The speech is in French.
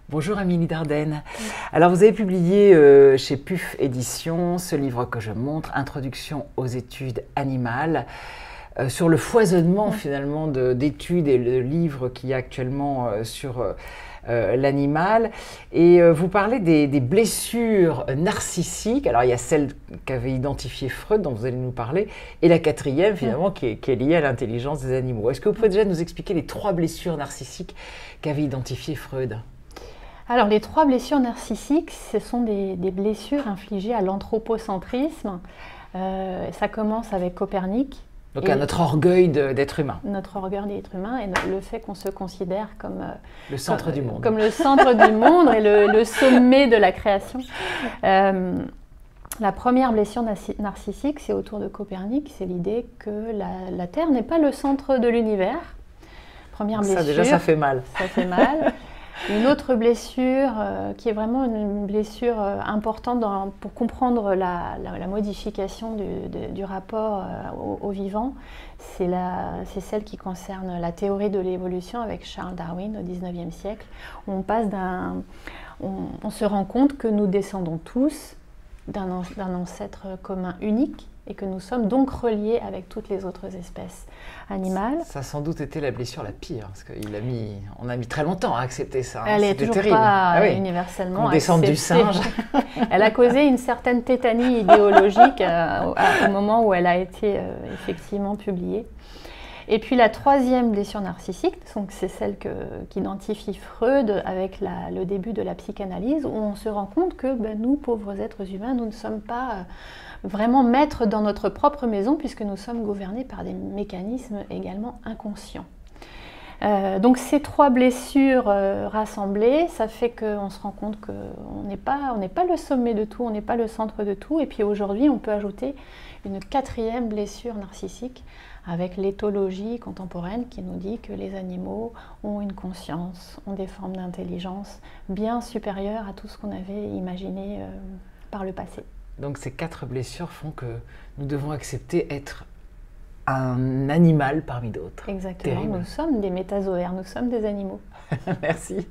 Bonjour Amélie Dardenne. Alors vous avez publié chez PUF Éditions ce livre que je montre, Introduction aux études animales, sur le foisonnement finalement d'études et de livres qu'il y a actuellement sur l'animal. Et vous parlez des blessures narcissiques. Alors il y a celle qu'avait identifiée Freud dont vous allez nous parler, et la quatrième finalement qui est liée à l'intelligence des animaux. Est-ce que vous pouvez déjà nous expliquer les 3 blessures narcissiques qu'avait identifiées Freud ? Alors, les 3 blessures narcissiques, ce sont des blessures infligées à l'anthropocentrisme. Ça commence avec Copernic. Donc à notre orgueil d'être humain. Notre orgueil d'être humain et le fait qu'on se considère comme le centre du monde. Comme le centre du monde et le sommet de la création. La première blessure narcissique, c'est autour de Copernic, c'est l'idée que la Terre n'est pas le centre de l'univers. Première blessure. Ça déjà, ça fait mal. Ça fait mal. Une autre blessure qui est vraiment une blessure importante pour comprendre la modification du rapport au vivant, c'est celle qui concerne la théorie de l'évolution avec Charles Darwin au XIXe siècle. On se rend compte que nous descendons tous d'un ancêtre commun unique et que nous sommes donc reliés avec toutes les autres espèces animales. Ça a sans doute été la blessure la pire, parce qu'on a mis très longtemps à accepter ça. Elle est toujours pas universellement acceptée. Descendre du singe. Elle a causé une certaine tétanie idéologique au moment où elle a été effectivement publiée. Et puis la troisième blessure narcissique, c'est celle qu'identifie Freud avec le début de la psychanalyse, où on se rend compte que nous, pauvres êtres humains, nous ne sommes pas vraiment maîtres dans notre propre maison, puisque nous sommes gouvernés par des mécanismes également inconscients. Donc ces 3 blessures rassemblées, ça fait qu'on se rend compte qu'on n'est pas le sommet de tout, on n'est pas le centre de tout. Et puis aujourd'hui, on peut ajouter une 4e blessure narcissique avec l'éthologie contemporaine qui nous dit que les animaux ont une conscience, ont des formes d'intelligence bien supérieures à tout ce qu'on avait imaginé par le passé. Donc ces 4 blessures font que nous devons accepter être un animal parmi d'autres. Exactement, Terrible. Nous sommes des métazoaires, nous sommes des animaux. Merci.